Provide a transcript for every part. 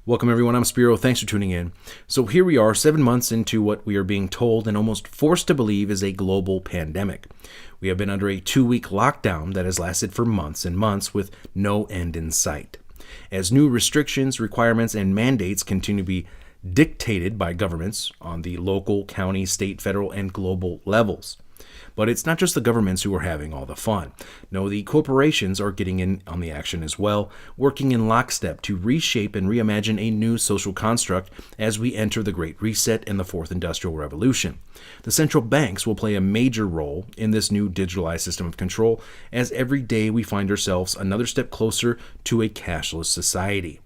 Welcome, everyone. I'm Spiro. Thanks for tuning in. So here we are, 7 months into what we are being told and almost forced to believe is a global pandemic. We have been under a 2-week lockdown that has lasted for months and months with no end in sight. As new restrictions, requirements, and mandates continue to be dictated by governments on the local, county, state, federal, and global levels. But it's not just the governments who are having all the fun. No, the corporations are getting in on the action as well, working in lockstep to reshape and reimagine a new social construct as we enter the Great Reset and the Fourth Industrial Revolution. The central banks will play a major role in this new digitalized system of control, as every day we find ourselves another step closer to a cashless society.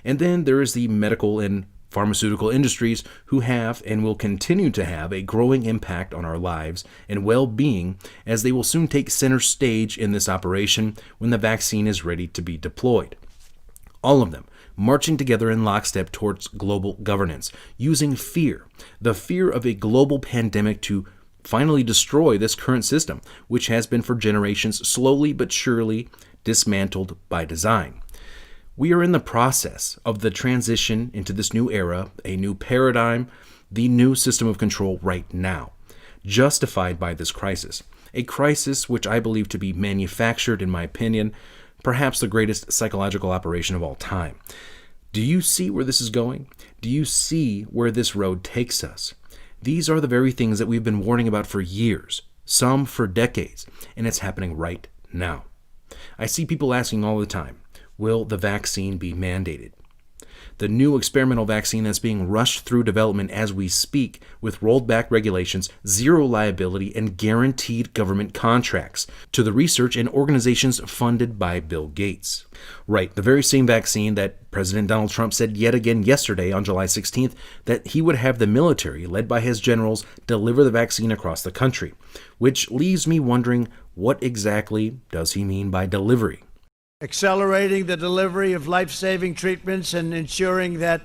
And then there is the medical and pharmaceutical industries who have and will continue to have a growing impact on our lives and well-being, as they will soon take center stage in this operation when the vaccine is ready to be deployed. All of them marching together in lockstep towards global governance, using fear, the fear of a global pandemic, to finally destroy this current system, which has been for generations slowly but surely dismantled by design. We are in the process of the transition into this new era, a new paradigm, the new system of control right now, justified by this crisis. A crisis which I believe to be manufactured, in my opinion, perhaps the greatest psychological operation of all time. Do you see where this is going? Do you see where this road takes us? These are the very things that we've been warning about for years, some for decades, and it's happening right now. I see people asking all the time, will the vaccine be mandated? The new experimental vaccine that's being rushed through development as we speak, with rolled back regulations, zero liability, and guaranteed government contracts to the research and organizations funded by Bill Gates. Right, the very same vaccine that President Donald Trump said yet again yesterday on July 16th that he would have the military, led by his generals, deliver the vaccine across the country, which leaves me wondering, what exactly does he mean by delivery? Accelerating the delivery of life-saving treatments and ensuring that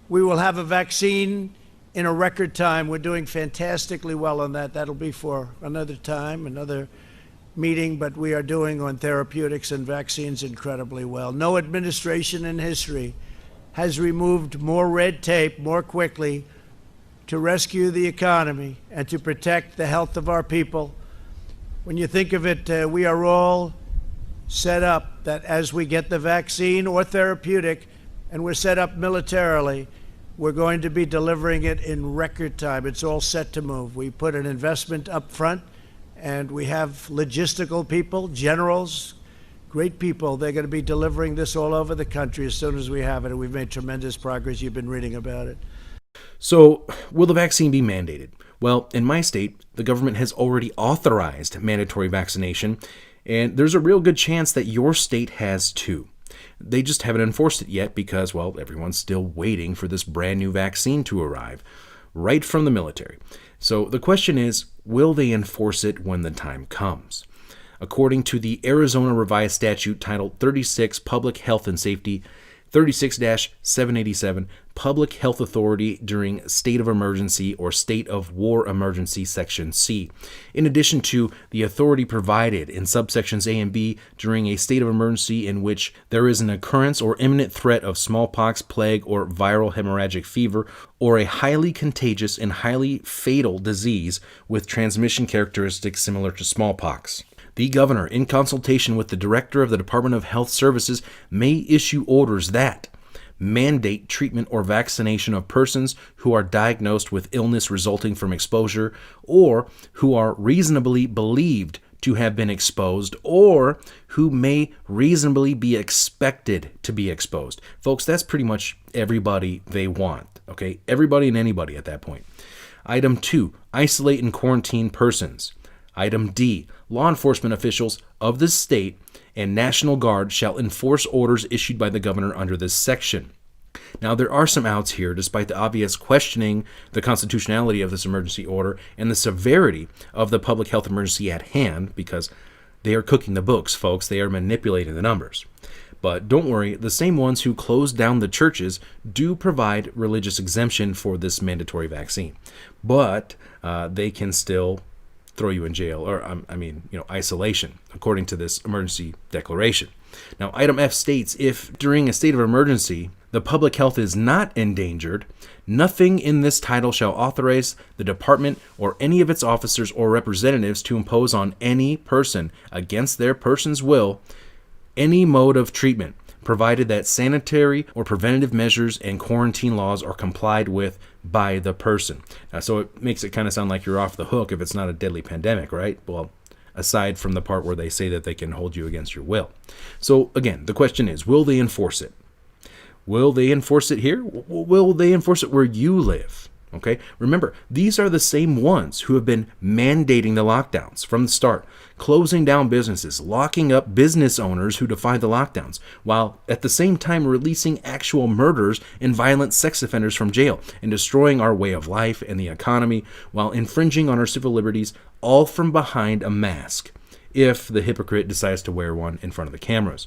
we will have a vaccine in a record time. We're doing fantastically well on that. That'll be for another time, another meeting, but we are doing on therapeutics and vaccines incredibly well. No administration in history has removed more red tape more quickly to rescue the economy and to protect the health of our people. When you think of it, we are all set up that as we get the vaccine or therapeutic, and we're set up militarily, we're going to be delivering it in record time. It's all set to move. We put an investment up front, and we have logistical people, generals, great people. They're going to be delivering this all over the country as soon as we have it, and we've made tremendous progress. You've been reading about it. So, will the vaccine be mandated? Well, in my state, the government has already authorized mandatory vaccination, and there's a real good chance that your state has too. They just haven't enforced it yet because, well, everyone's still waiting for this brand new vaccine to arrive, right from the military. So the question is, will they enforce it when the time comes? According to the Arizona Revised Statute Title 36, Public Health and Safety, 36-787, Public Health Authority during State of Emergency or State of War Emergency, Section C. In addition to the authority provided in subsections A and B during a state of emergency in which there is an occurrence or imminent threat of smallpox, plague, or viral hemorrhagic fever, or a highly contagious and highly fatal disease with transmission characteristics similar to smallpox. The governor, in consultation with the director of the Department of Health Services, may issue orders that mandate treatment or vaccination of persons who are diagnosed with illness resulting from exposure, or who are reasonably believed to have been exposed, or who may reasonably be expected to be exposed. Folks, that's pretty much everybody they want, okay? Everybody and anybody at that point. Item 2, isolate and quarantine persons. Item D, law enforcement officials of the state and National Guard shall enforce orders issued by the governor under this section. Now, there are some outs here, despite the obvious questioning the constitutionality of this emergency order and the severity of the public health emergency at hand, because they are cooking the books, folks. They are manipulating the numbers. But don't worry, the same ones who closed down the churches do provide religious exemption for this mandatory vaccine. But they can still throw you in jail, or isolation, according to this emergency declaration. Now, item F states, if during a state of emergency The public health is not endangered. Nothing in this title shall authorize the department or any of its officers or representatives to impose on any person, against their person's will, any mode of treatment, provided that sanitary or preventative measures and quarantine laws are complied with by the person. So it makes it kind of sound like you're off the hook if it's not a deadly pandemic, right? Well, aside from the part where they say that they can hold you against your will. So again, the question is, will they enforce it? Will they enforce it here? Will they enforce it where you live? Okay, remember, these are the same ones who have been mandating the lockdowns from the start, closing down businesses, locking up business owners who defy the lockdowns, while at the same time releasing actual murderers and violent sex offenders from jail and destroying our way of life and the economy while infringing on our civil liberties, all from behind a mask, if the hypocrite decides to wear one in front of the cameras.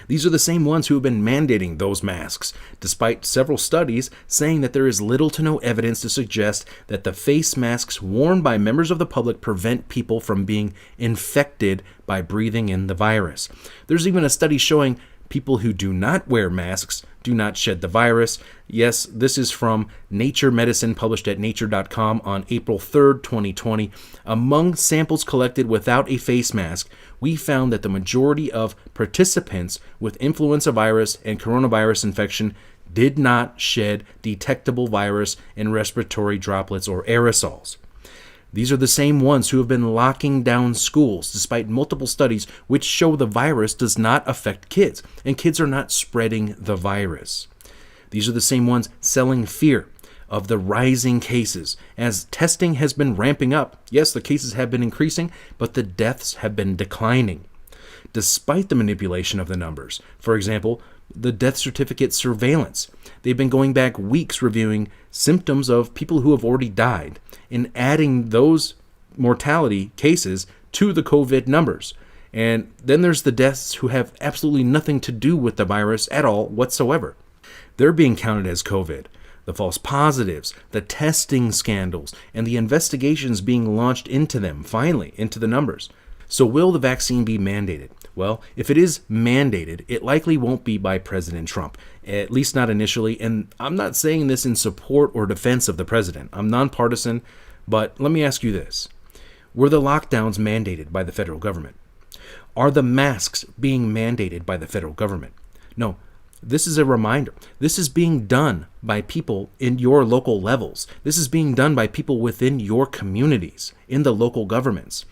These are the same ones who have been mandating those masks, despite several studies saying that there is little to no evidence to suggest that the face masks worn by members of the public prevent people from being infected by breathing in the virus. There's even a study showing people who do not wear masks do not shed the virus. Yes, this is from Nature Medicine, published at nature.com on April 3rd, 2020. Among samples collected without a face mask, we found that the majority of participants with influenza virus and coronavirus infection did not shed detectable virus and respiratory droplets or aerosols. These are the same ones who have been locking down schools, despite multiple studies which show the virus does not affect kids, and kids are not spreading the virus. These are the same ones selling fear of the rising cases, as testing has been ramping up. Yes, the cases have been increasing, but the deaths have been declining, despite the manipulation of the numbers. For example, the death certificate surveillance. They've been going back weeks reviewing symptoms of people who have already died and adding those mortality cases to the COVID numbers. And then there's the deaths who have absolutely nothing to do with the virus at all whatsoever. They're being counted as COVID. The false positives, the testing scandals, and the investigations being launched into them, finally, into the numbers. So will the vaccine be mandated? Well, if it is mandated, it likely won't be by President Trump, at least not initially. And I'm not saying this in support or defense of the president. I'm nonpartisan, but let me ask you this. Were the lockdowns mandated by the federal government? Are the masks being mandated by the federal government? No. This is a reminder. This is being done by people in your local levels. This is being done by people within your communities, in the local governments.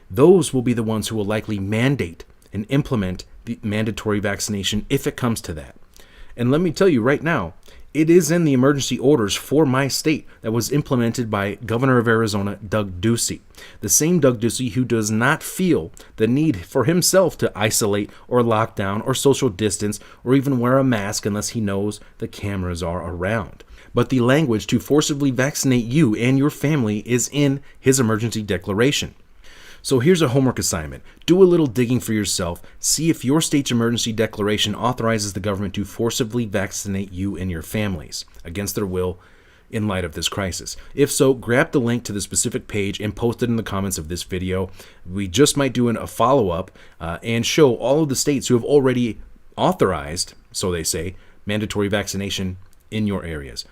Those will be the ones who will likely mandate and implement the mandatory vaccination if it comes to that. And let me tell you right now, it is in the emergency orders for my state that was implemented by Governor of Arizona, Doug Ducey. The same Doug Ducey who does not feel the need for himself to isolate or lock down or social distance or even wear a mask unless he knows the cameras are around. But the language to forcibly vaccinate you and your family is in his emergency declaration. So here's a homework assignment. Do a little digging for yourself. See if your state's emergency declaration authorizes the government to forcibly vaccinate you and your families against their will in light of this crisis. If so, grab the link to the specific page and post it in the comments of this video. We just might do a follow-up and show all of the states who have already authorized, so they say, mandatory vaccination in your areas.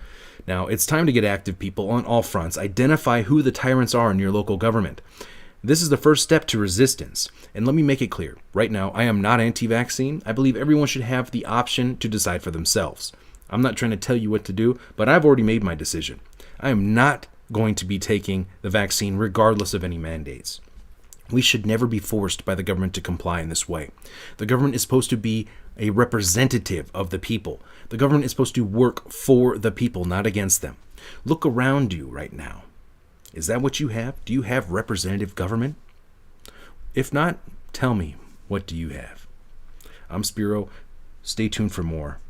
Now, it's time to get active, people, on all fronts. Identify who the tyrants are in your local government. This is the first step to resistance. And let me make it clear. Right now, I am not anti-vaccine. I believe everyone should have the option to decide for themselves. I'm not trying to tell you what to do, but I've already made my decision. I am not going to be taking the vaccine regardless of any mandates. We should never be forced by the government to comply in this way. The government is supposed to be a representative of the people. The government is supposed to work for the people, not against them. Look around you right now. Is that what you have? Do you have representative government? If not, tell me, what do you have? I'm Spiro. Stay tuned for more.